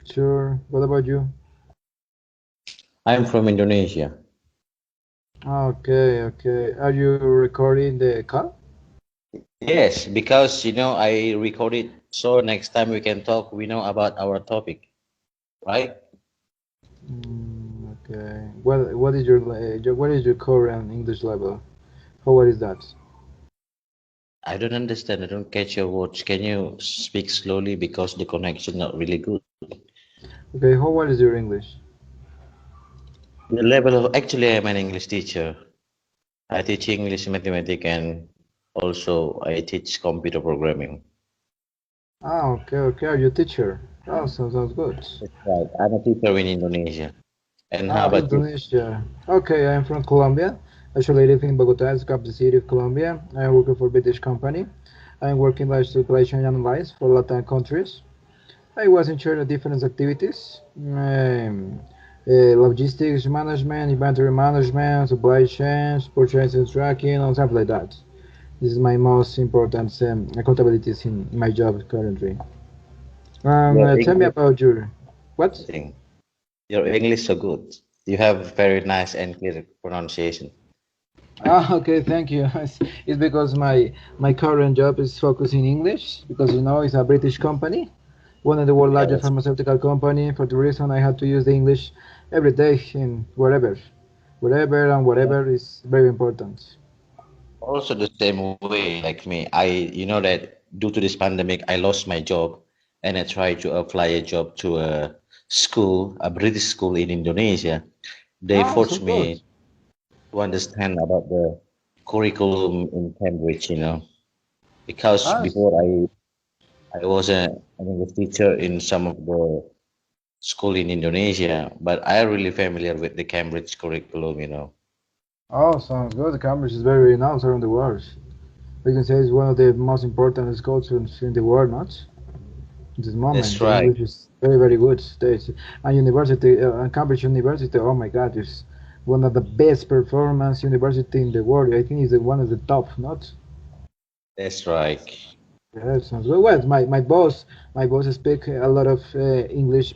Sure. What about you? I'm from Indonesia. Okay, okay. Are you recording the call? Yes, because I recorded, so next time we can talk. We know about our topic, right? Okay. What is what is your current English level? How what is that? I don't understand. I don't catch your words. Can you speak slowly because the connection not really good? Okay, how what is your English? The level of actually, I'm an English teacher. I teach English, mathematics, and also I teach computer programming. Ah, okay, okay. Are you a teacher? Oh, sounds good. That's right. I'm a teacher in Indonesia. And how Ah, about you? Indonesia. Okay, I'm from Colombia. Actually, I live in Bogota, it's the capital city of Colombia. I'm working for a British company. I'm working as circulation analyst for Latin countries. I was in charge of different activities, logistics management, inventory management, supply chains, purchasing tracking, and stuff like that. This is my most important accountabilities in my job currently. Your Tell me English, about your what? thing. Your English so good. You have very nice and clear pronunciation. Ah, okay, thank you. It's because my current job is focused in English because it's a British company, one of the world's Yeah, largest that's pharmaceutical company. For the reason I had to use the English every day in wherever and yeah. whatever is very important. Also the same way like me. You know that due to this pandemic, I lost my job and I tried to apply a job to a school, a British school in Indonesia. They Ah, so forced good. me to understand about the curriculum in Cambridge, because Ah, before I was an English teacher in some of the school in Indonesia, but I really familiar with the Cambridge curriculum. oh, sounds good. Cambridge is very renowned around the world. We can say it's one of the most important schools in the world, not? At this moment, That's the right. English is very, very good. States and university, Cambridge University. Oh my God, is one of the best performance university in the world. I think it's one of the top, not? That's right. Yeah, sounds good. Well, my boss speak a lot of English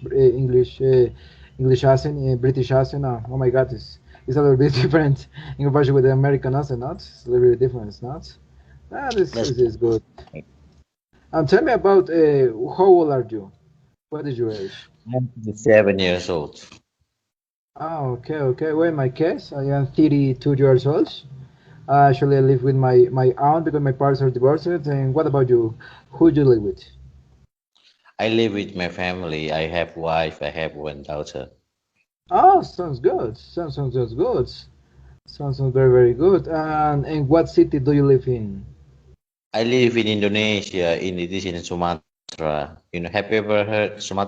accent, British accent. Oh my God, it's a little bit different in comparison with the American accent, not? It's a little bit different, it's not? Ah, That's this is good. And tell me about how old are you? What is your age? I'm 7 years old. Ah, okay, okay. Well, in my case, I am 32 years old. Actually, I live with my aunt because my parents are divorced. And what about you? Who do you live with? I live with my family. I have wife. I have one daughter. Oh, sounds good. Sounds good. Sounds very, very good. And in what city do you live in? I live in Indonesia. It is in Sumatra. Have you ever heard Sumatra?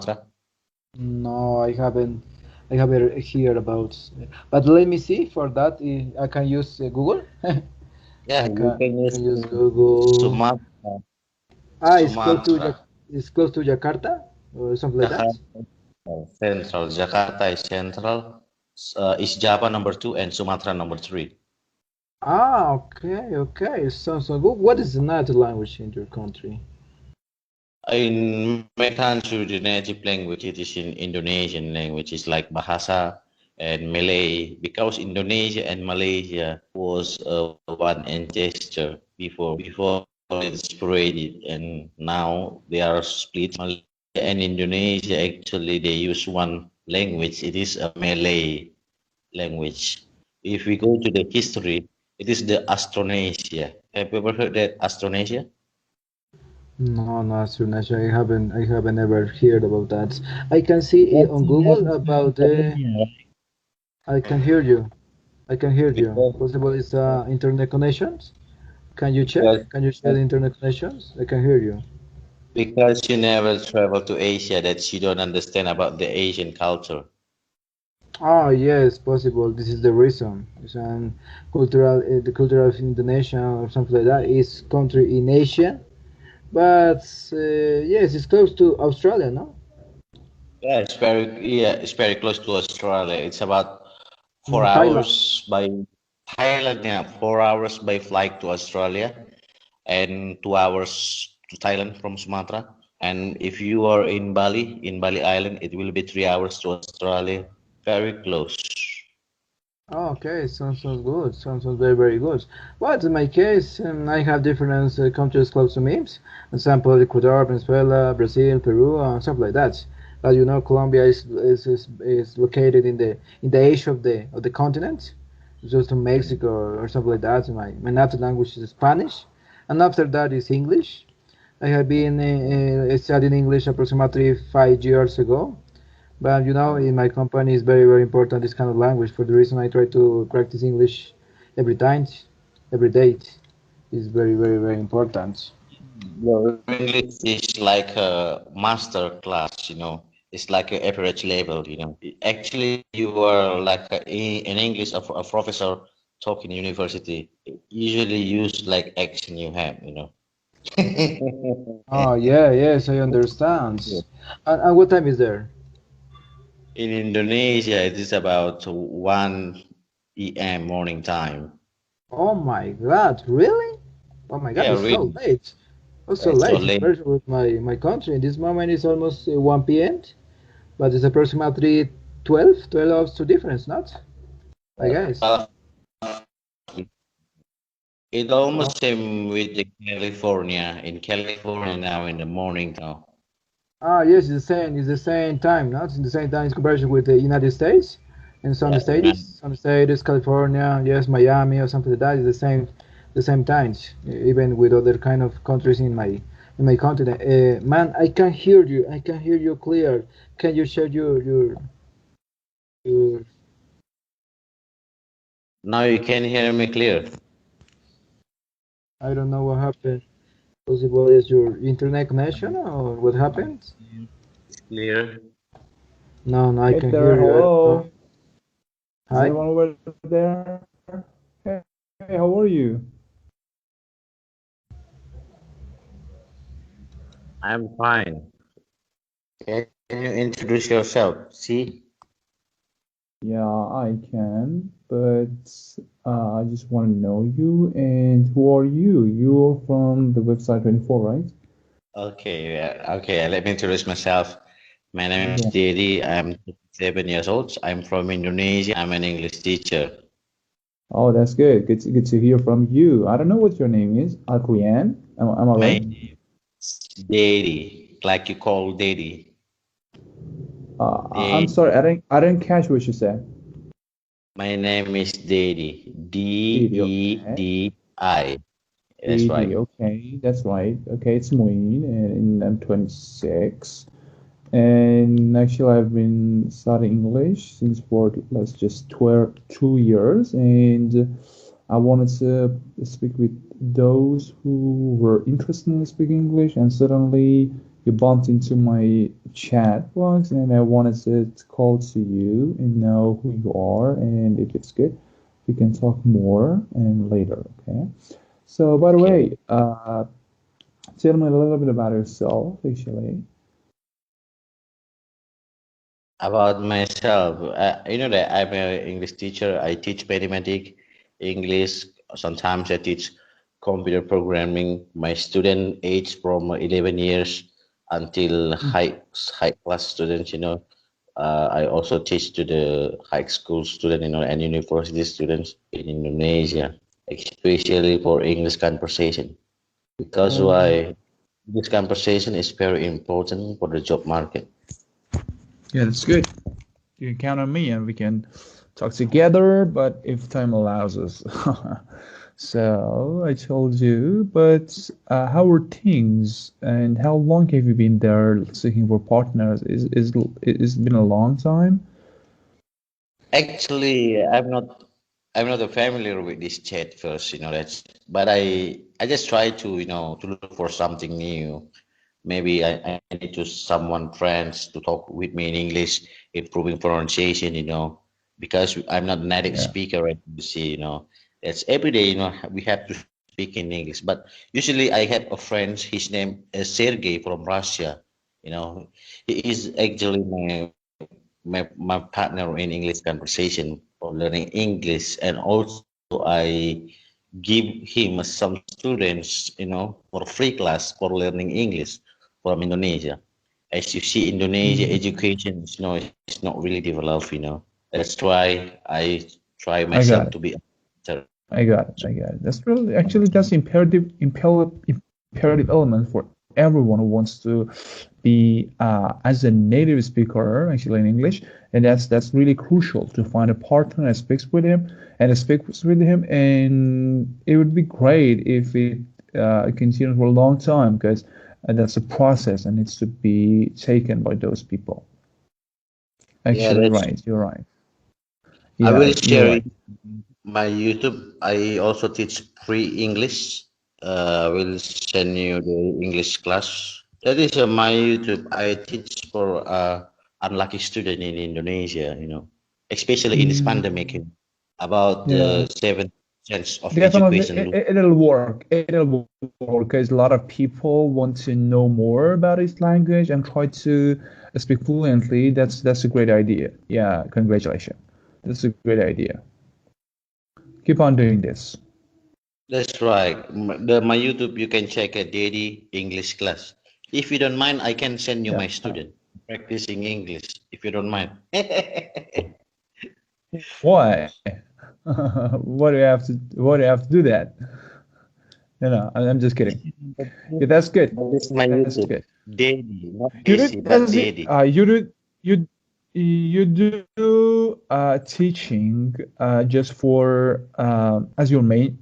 No, I haven't. I haven't heard about. But let me see. For that, I can use Google. Yeah, you can I use can use Google. Sumatra. Ah, it's close to Sumatra. it's close to Jakarta or something like that. Jakarta Central. Jakarta is central. Is Java number two and Sumatra number three. Ah, okay, okay. So good. What is the native language in your country? In my country, the native language it is in Indonesian languages like Bahasa and Malay, because Indonesia and Malaysia was one ancestor before it's separated, and now they are split. Malaysia and Indonesia actually they use one language. It is a Malay language. If we go to the history, it is the Austronesia. Have you ever heard that Austronesia? No, no, Suresh, I haven't ever heard about that. I can see it But on you have Google a friend about the. Colombia, I can hear you. I can hear you. because Possible it's internet connections. Can you check? because Can you check the internet connections? I can hear you. because you never travel to Asia that you don't understand about the Asian culture. Oh yes, possible. This is the reason. It's an the cultural of Indonesia or something like that is country in Asia, but yes, it's close to Australia, no? It's very close to Australia. It's about four Thailand. hours by Thailand, yeah, 4 hours by flight to Australia and 2 hours to Thailand from Sumatra. And if you are in Bali Island, it will be 3 hours to Australia. Very close. Oh, okay, sounds good. Sounds very very good. But in my case, I have different countries close to me. Example, Ecuador, Venezuela, Brazil, Peru, and stuff like that. But you know, Colombia is located in the edge of the continent, just to Mexico or something like that. My native language is Spanish, and after that is English. I have been studying English approximately 5 years ago. But you know, in my company, it's very, very important this kind of language. For the reason I try to practice English every time, every day. It's very, very, very important. Your English is like a master class, It's like an average level. Actually, you are like in English, a professor talking university. Usually use like accent you have. Oh yeah, yes, I Yeah. understand. And what time is there? In Indonesia, it is about 1 p.m. morning time. Oh my God, really? Oh my God, Yeah, it's so really. late. Oh, so It's so late late. compared with my country. In this moment, it's almost 1 p.m., but it's approximately 12 hours to difference, not? I guess. Uh, it almost same with the California. In California now in the morning now. Ah, yes, it's the same. It's the same time, not in the same time in comparison with the United States. In some states, California, yes, Miami or something like that is the same times. Even with other kind of countries in my continent. Man, I can hear you. I can hear you clear. Can you share your Now you can hear me clear. I don't know what happened. Possible is your internet connection or what happened? It's clear. No, no, I Hey can there, hear you. I don't know. hello. Is Hi. everyone over there? Hey, how are you? I'm fine. Can you introduce yourself? See? Yeah, I can, but I just want to know you. And who are you? You're from the website 24, right? Okay, okay. Let me introduce myself. My name is Go on. Dedi. I'm 7 years old. I'm from Indonesia. I'm an English teacher. Oh, that's good. Good to hear from you. I don't know what your name is. Adrian. Am I My right? name is Dedi, like you call Dedi. I'm sorry, Dedi. I didn't catch what you said. My name is Dedi. D Didi, E okay. D I. That's right. Didi, okay. That's right. Okay, it's Moeen, and I'm 26. And actually, I've been studying English since for let's just 12, 2 years, and I wanted to speak with those who were interested in speaking English, and suddenly you bumped into my chat box, and I wanted to call to you and know who you are, and if it's good, we can talk more and later, okay? So, by the Okay. way, tell me a little bit about yourself, actually. About myself, you know that I'm an English teacher. I teach mathematics, English. Sometimes I teach computer programming. My student age from 11 years until high class students. I also teach to the high school student, and university students in Indonesia, especially for English conversation. Because Oh. why? This conversation is very important for the job market. Yeah, that's good. You can count on me and we can talk together, but if time allows us. So I told you, but how are things and how long have you been there seeking for partners? It's been a long time? Actually, I'm not familiar with this chat first, that's but I just try to look for something new. Maybe I need to someone friends to talk with me in English, improving pronunciation, because I'm not native Yeah. speaker, right? You see, it's every day, we have to speak in English. But usually I have a friend, his name is Sergey from Russia, you know. He is actually my partner in English conversation for learning English, and also I give him some students, for free class for learning English. from Indonesia. As you see, Indonesia Mm, education is it's not really developed. That's why I try I got myself it. to be a teacher. I got it. I got it. That's really actually that's imperative element for everyone who wants to be as a native speaker actually in English, and that's really crucial to find a partner that speaks with him and that speaks with him, and it would be great if it continues for a long time because that's a process and needs to be taken by those people. Yeah, Actually, that's. right. You're right. I Yeah, will you're share right. it my YouTube. I also teach free English. I will send you the English class. That is my YouTube. I teach for unlucky student in Indonesia. Especially in this pandemic, Mm, about yeah. the 7 cents of Definitely, education. it'll work. It'll work because a lot of people want to know more about this language and try to speak fluently. That's a great idea. Yeah, congratulations. That's a great idea. Keep on doing this. That's right. My YouTube, you can check at Dedi English class. If you don't mind, I can send you Yeah. my student practicing English. If you don't mind. Why? Why do you have to do that? No, I'm just kidding. Yeah, that's good. But this is my That's YouTube. good. Dedi, not You Desi, did but as it, Dedi. you do teaching just for as your main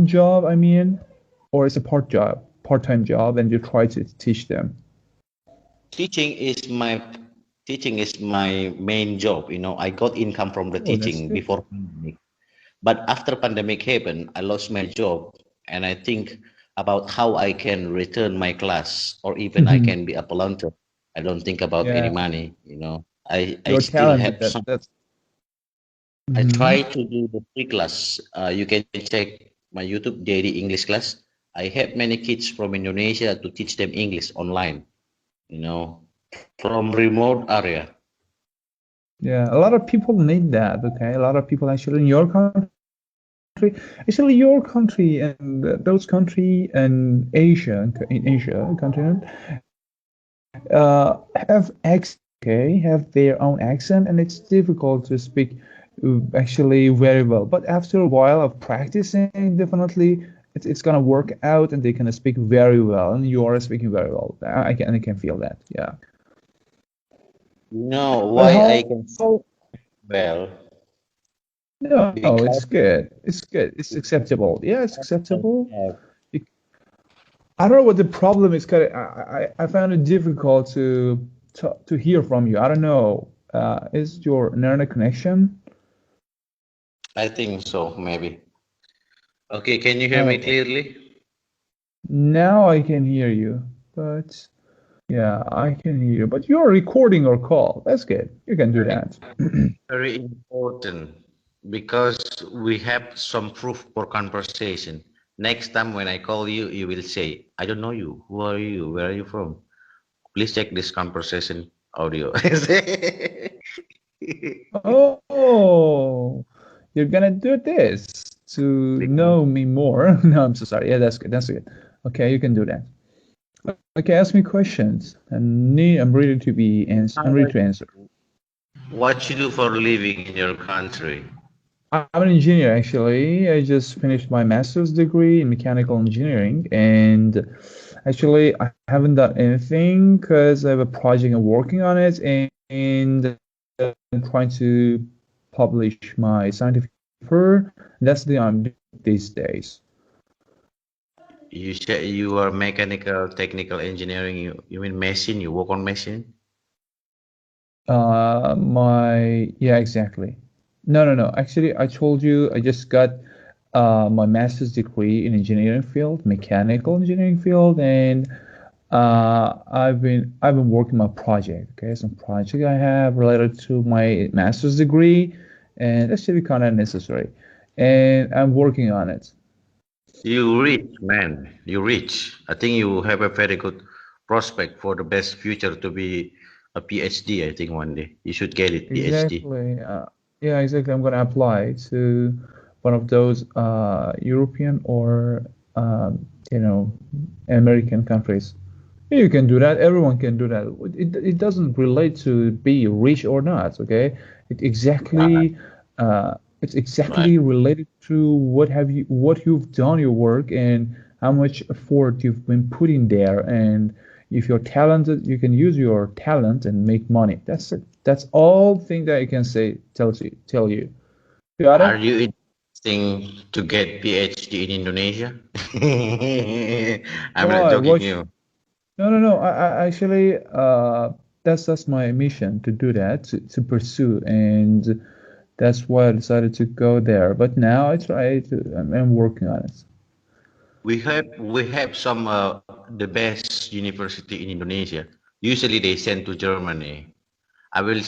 job, I mean, or it's a part-time job, and you try to teach them. Teaching is my Teaching is my main job. I got income from the Oh, that's teaching good. before pandemic. But after pandemic happened, I lost my job, and I think about how I can return my class, or even I can be a volunteer. I don't think about any Yeah, money. I you're still talented. have some. That's. I Mhm. try to do the free class. You can check my YouTube daily English class. I have many kids from Indonesia to teach them English online. From remote area. Yeah, a lot of people need that. Okay, a lot of people actually in your country, actually your country and those country and Asia continent have accent, okay, have their own accent, and it's difficult to speak actually very well. But after a while of practicing, definitely it's gonna work out, and they can speak very well, and you are speaking very well. I can feel that. Yeah. But Why I how? can well No, it's because good. It's good. It's acceptable. Yeah, it's I acceptable. have I don't know what the problem is. 'Cause I found it difficult to hear from you. I don't know. Is your internet connection? I think so maybe. Okay, can you hear me Oh, clearly? now I can hear you. But yeah, I can hear you. But you're recording our call. That's good. You can do Very that. very important because we have some proof for conversation. Next time when I call you, you will say, I don't know you. Who are you? Where are you from? Please check this conversation audio. Oh, you're gonna do this to Because know me more. No, I'm so sorry. Yeah, that's good. That's good. Okay, you can do that. Okay, ask me questions. I'm ready to I'm ready to answer. what you do for a living in your country? I'm an engineer actually. I just finished my master's degree in mechanical engineering, and actually I haven't done anything because I have a project I'm working on it, and I'm trying to publish my scientific paper. That's the I'm doing these days. You say you are mechanical, technical engineering. You mean machine? You work on machine? Yeah, exactly. No. Actually, I told you I just got my master's degree in engineering field, mechanical engineering field, and I've been working my project. Okay, some project I have related to my master's degree, and that should be kind of necessary, and I'm working on it. You rich, man. You rich. I think you have a very good prospect for the best future to be a PhD. I think one day you should get it, PhD. Exactly. Yeah, exactly. I'm gonna apply to one of those European or you know, American countries. You can do that. Everyone can do that. It doesn't relate to be rich or not. Okay, it Yeah, exactly it's right. exactly related to what you've done your work and how much effort you've been putting there. And if you're talented, you can use your talent and make money. That's it. That's all thing that I can say. Tell you. You got Are it? you interesting to get PhD in Indonesia? I'm not Why? joking What? you. No, no, no. I actually, that's my mission to do that, to pursue, and that's why I decided to go there. But now I'm working on it. We have some the best university in Indonesia. Usually they send to Germany. I will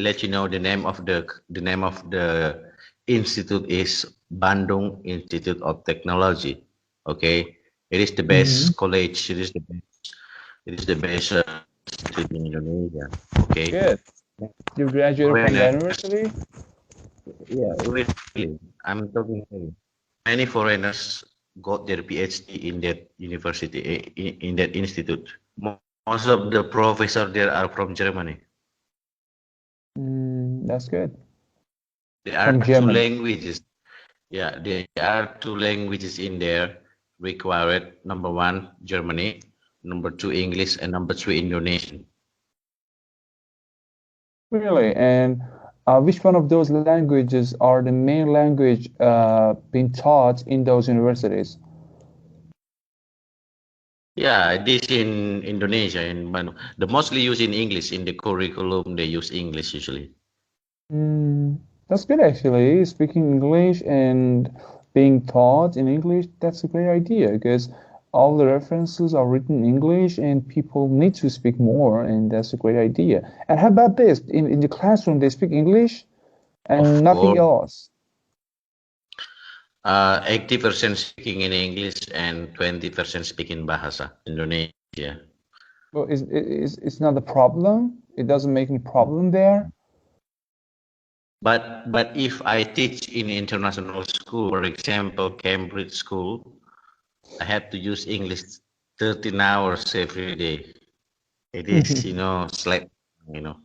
let you know the name of the institute is Bandung Institute of Technology. Okay, it is the Hmm. best college. It is the best institute in Indonesia. Okay, Good. You graduated from that foreigners. university? Yeah, really. I'm talking really. Many foreigners got their PhD in that university, in that institute. Most of the professors there are from Germany. That's good. There are From two Germany. languages. Yeah, there are two languages in there required. Number one, Germany. Number two, English, and number three, Indonesian. Really? And which one of those languages are the main language being taught in those universities? Yeah, this in Indonesia in Bandung. The mostly use in English in the curriculum. They use English usually. That's good actually. Speaking English and being taught in English, that's a great idea because all the references are written in English and people need to speak more, and that's a great idea. And how about this? In the classroom, they speak English and Of nothing course, else. 80% speaking in English and 20% speaking Bahasa Indonesia. Well, it's not a problem. It doesn't make any problem there. But if I teach in international school, for example, Cambridge school, I have to use English 13 hours every day. It is, slap, you know.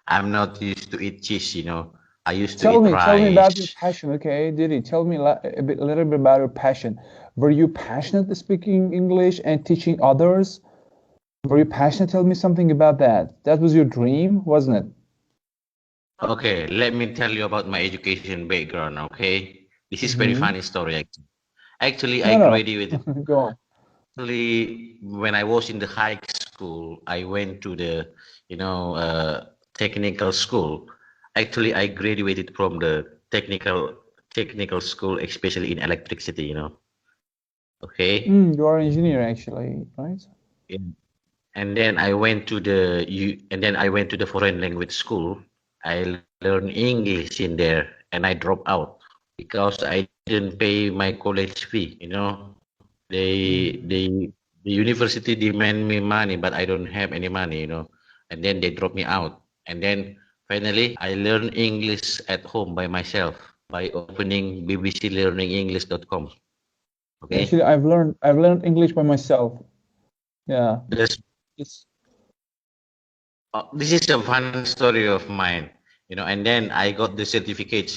I'm not used to eat cheese. I used to eat Tell me about your rice. passion, okay? Didi, tell me a little bit about your passion. Were you passionate at speaking English and teaching others? Were you passionate? Tell me something about that. That was your dream, wasn't it? Okay, let me tell you about my education background, okay? This is very Mm-hmm. funny story, actually. Actually, I No, no. graduated. Go on. Actually, when I was in the high school, I went to the, technical school. Actually, I graduated from the technical school, especially in electricity. Okay. You are an engineer, actually, right? Yeah. And then I went to the foreign language school. I learned English in there, and I dropped out because I didn't pay my college fee. The university demand me money, but I don't have any money. And then they drop me out. And then finally, I learned English at home by myself by opening bbclearningenglish.com. Actually, Okay, I've learned English by myself. Yeah. that's It's this is a fun story of mine. And then I got the certificate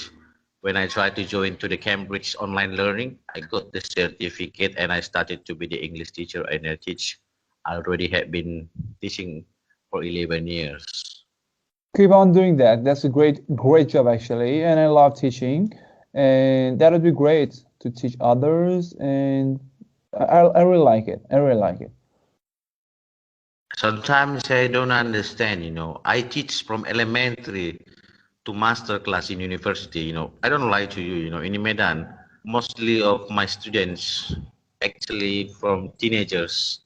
when I tried to join to the Cambridge online learning. I got the certificate and I started to be the English teacher and I teach. I already had been teaching for 11 years. keep on doing that. That's a great job actually, and I love teaching, and that would be great to teach others, and I really like it. I really like it. Sometimes I don't understand. I teach from elementary to master class in university. I don't lie to you. In Medan, mostly of my students actually from teenagers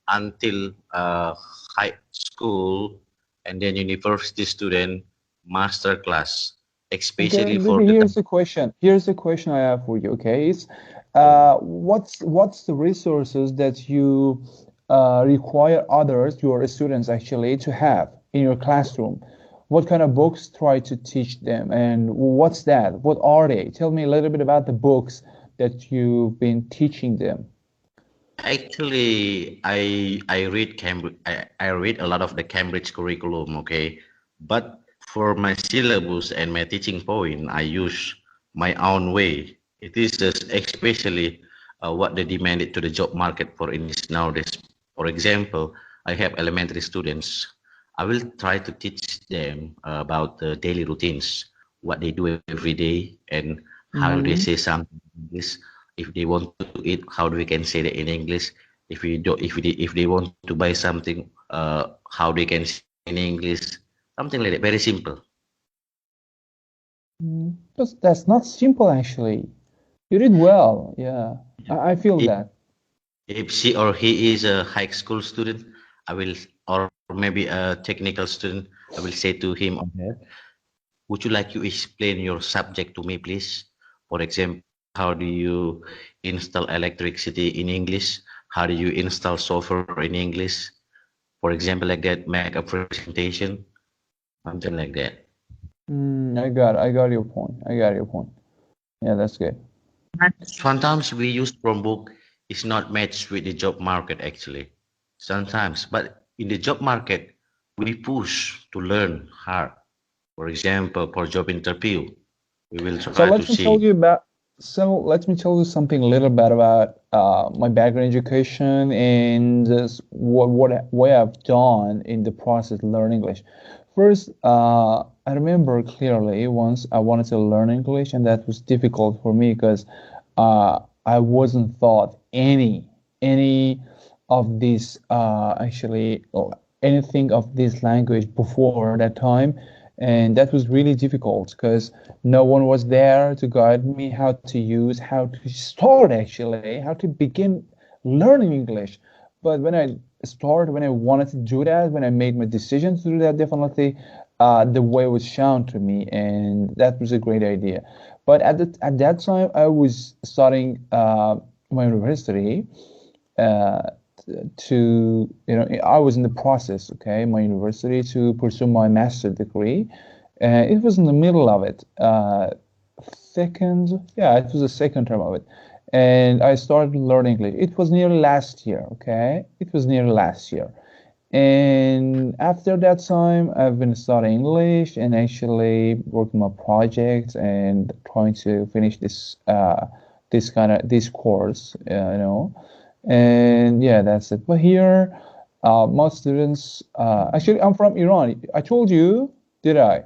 until high school and then university student master class, Okay, especially for maybe the here's the question. Here's the question I have for you. Okay, it's what's the resources that you require others, your students actually, to have in your classroom? What kind of books try to teach them, and what's that? What are they? Tell me a little bit about the books that you've been teaching them? Actually, I read Cambridge. I read a lot of the Cambridge curriculum. Okay, but for my syllabus and my teaching point, I use my own way. It is just especially what they demanded to the job market for English nowadays. For example, I have elementary students. I will try to teach them about the daily routines, what they do every day, and how do they Mm-hmm. say something in English. If they want to eat, how do we can say that in English? If they want to buy something, how they can say in English? Something like that. Very simple. That's not simple, actually. You did well. Yeah, I feel If that. if she or he is a high school student, I will, or maybe a technical student, I will say to him or her, would you like to explain your subject to me, please? For example, how do you install electricity in English? How do you install software in English? For example, like that, make a presentation, something like that. I got your point. I got your point. Yeah, that's good. Sometimes we use Chromebook is not matched with the job market actually. Sometimes, but in the job market, we push to learn hard. For example, for job interview, we will So try to let me tell see. you about. So let me tell you something a little bit about my background education and what I've done in the process of learning English. First, I remember clearly once I wanted to learn English, and that was difficult for me because I wasn't taught any of this actually or anything of this language before that time, and that was really difficult because no one was there to guide me how to use, how to start actually, how to begin learning English. But when I wanted to do that, when I made my decision to do that, definitely the way was shown to me, and that was a great idea. But at that time, I was studying my university, uh, to I was in the process, okay, my university to pursue my master degree. It was in the middle of it, second, yeah, it was the second term of it, and I started learning English. It was near last year, okay, it was near last year. And after that time, I've been studying English and actually working on projects and trying to finish this course, and yeah, that's it. But here, most students, actually, I'm from Iran. I told you, did I?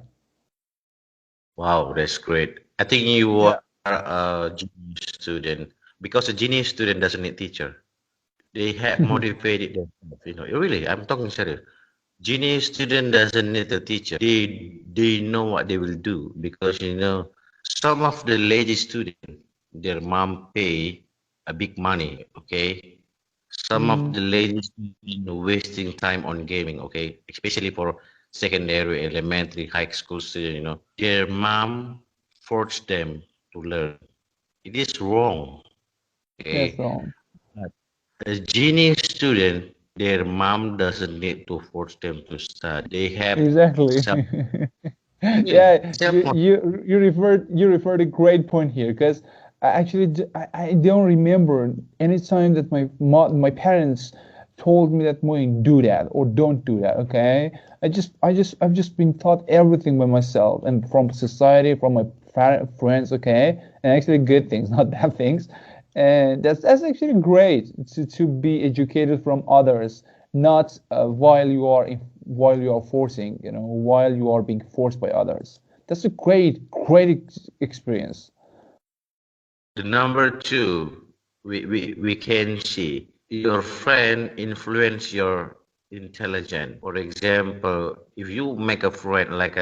Wow, that's great. I think you Yeah. are a genius student because a genius student doesn't need teacher. They have motivated themselves. Really, I'm talking serious. Genius student doesn't need a teacher. They know what they will do because some of the lazy student, their mom pay a big money. Okay, some of Mm, the lazy student wasting time on gaming. Okay, especially for secondary, elementary, high school student. Their mom forced them to learn. It is wrong. that's Okay, wrong. a genius student, their mom doesn't need to force them to study. They have Exactly. self, Yeah, self you referred a great point here because I don't remember any time that my parents told me that Moin, do that or don't do that. Okay, I've just been taught everything by myself and from society, from my friends. Okay, and actually good things, not bad things, and that's actually great to be educated from others, not while you are forcing, while you are being forced by others. That's a great experience. the number two, we can see your friend influence your intelligence. For example, if you make a friend like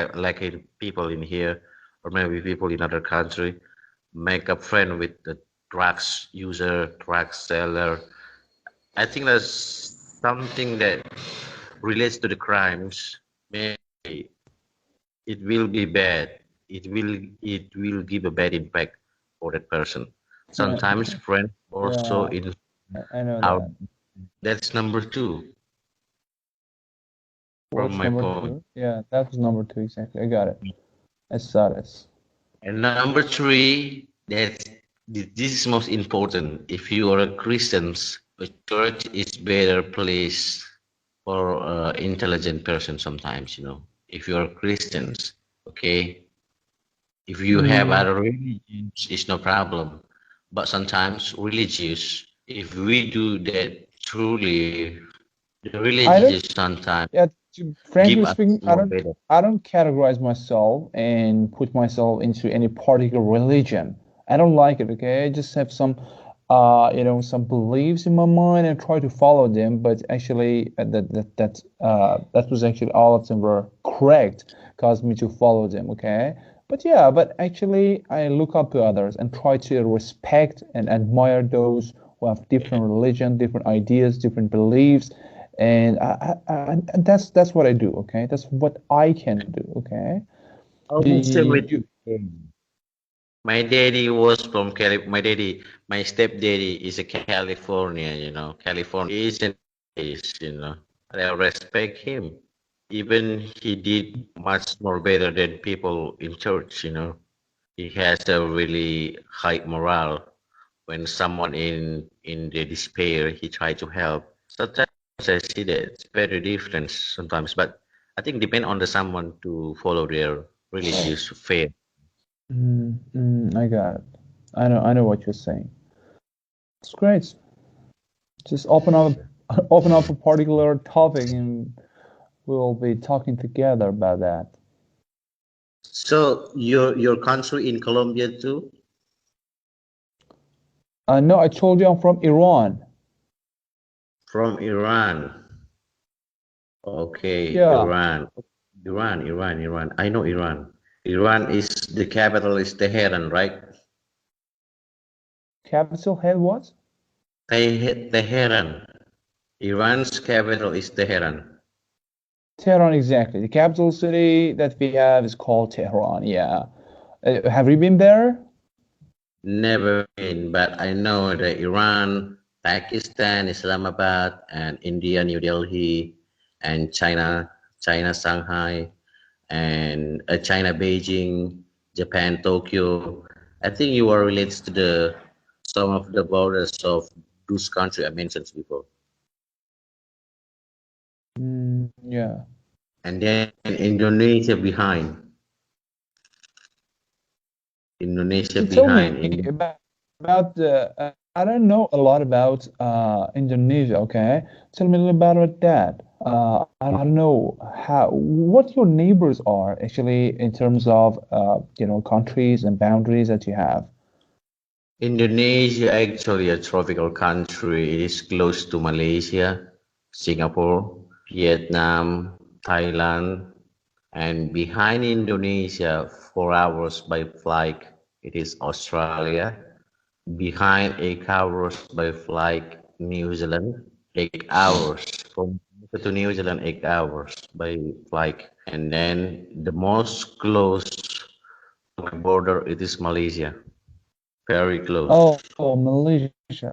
people in here or maybe people in other country, make a friend with the drugs user, drugs seller. I think that's something that relates to the crimes. Maybe it will be bad. It will give a bad impact for that person. Sometimes friends also Yeah, in I know our that. that's number two from What's my number point. two? Yeah, that was number two exactly. I got it. I saw this. And number three, that's This is most important. If you are a Christian, a church is better place for intelligent person sometimes, you know. If you are Christians, okay. If you have Mm. other religions, it's no problem. But sometimes religious, if we do that truly, the I religious don't, sometimes yeah, give frankly us speaking, more better. I don't categorize myself and put myself into any particular religion. I don't like it, okay? I just have some, some beliefs in my mind and try to follow them, but actually, that was actually all of them were correct, caused me to follow them, okay? But yeah, but actually, I look up to others and try to respect and admire those who have different religion, different ideas, different beliefs, and and that's what I do. Okay, that's what I can do. Okay, Almost same with you my daddy was from Cali. My stepdaddy is a California. You know, California is an place. You know, and I respect him. Even he did much more better than people in church. You know, he has a really high morale. When someone in the despair, he try to help. Sometimes I see that it's very different sometimes, but I think depend on the someone to follow their religious faith. I got it. I know what you're saying. It's great. Just open up open up a particular topic, and we'll be talking together about that. So your country in Colombia too? No, I told you I'm from Iran. From Iran. Okay, Yeah, Iran. I know Iran. Iran is the capital is Tehran, right? capital head what? Tehran. Iran's capital is Tehran. Tehran, exactly. The capital city that we have is called Tehran. Yeah. Have you been there? Never been, but I know that Iran, Pakistan, Islamabad, and India, New Delhi, and China, Shanghai, and China, Beijing, Japan, Tokyo. I think you are related to the some of the borders of those countries I mentioned before. Yeah. And then Indonesia behind. Indonesia So tell me behind. In about the. I don't know a lot about Indonesia. Okay, tell me a little about that. I don't know how what your neighbors are actually in terms of countries and boundaries that you have. Indonesia actually a tropical country. It is close to Malaysia, Singapore, Vietnam, Thailand, and behind Indonesia, 4 hours by flight, it is Australia. Behind 8 hours by flight, New Zealand. 8 hours from Malaysia to New Zealand, 8 hours by flight. And then the most close to my border, it is Malaysia. Very close. Oh, Malaysia,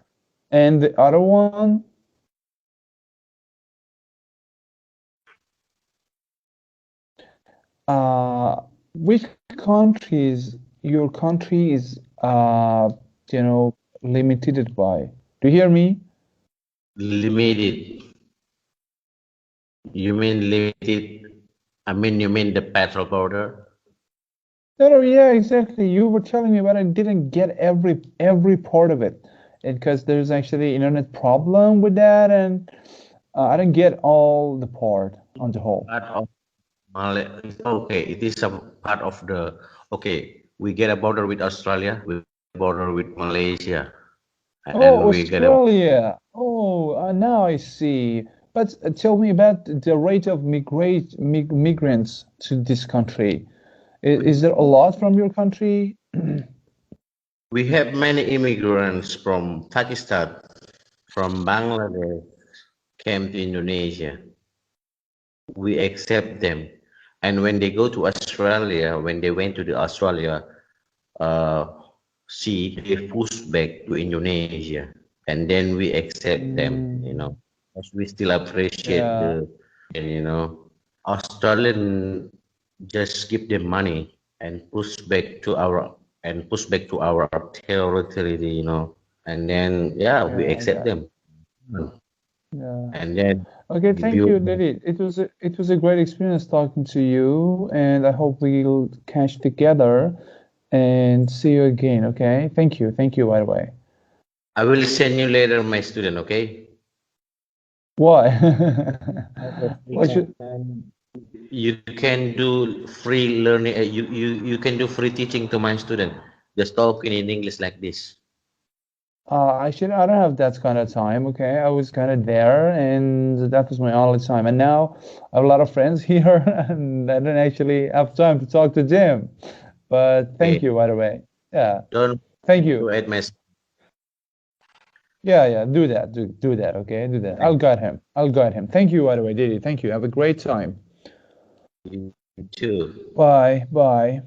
and the other one, which countries your country is limited by? Do you hear me? Limited. You mean limited? You mean the petrol border? No, no, yeah, exactly. You were telling me, but I didn't get every part of it, because there's actually internet problem with that, and I didn't get all the part on the whole. Part of Okay, it is a part of the. Okay, we get a border with Australia, we border with Malaysia, and Oh, we get a. Australia. Oh, now I see. But tell me about the rate of migrants to this country. Is there a lot from your country? We have many immigrants from Pakistan, from Bangladesh, came to Indonesia. We accept them, and when they go to Australia, when they went to the Australia, uh, see they push back to Indonesia, and then we accept them, Mm, as we still appreciate yeah. the, Australian just give them money and push back to our and push back to our territory, and then yeah, we Yeah, I accept got it. them. Yeah. And then Okay, we thank you, build. Dedi. It was a great experience talking to you, and I hope we'll catch together and see you again. Okay, thank you, by the way. I will send you later, my student. Okay, Why? Okay, we What should? can. you can do free learning. You can do free teaching to my student. Just talking in English like this. I don't have that kind of time. Okay, I was kind of there, and that was my only time. And now I have a lot of friends here, and I don't actually have time to talk to them. But thank Okay, you, by the way. Yeah, don't thank you. to add my. Yeah, yeah, do that. Do that. Okay, do that. I'll guide him. I'll guide him. Thank you, by the way, Didi. Thank you. Have a great time. You too. Bye. Bye.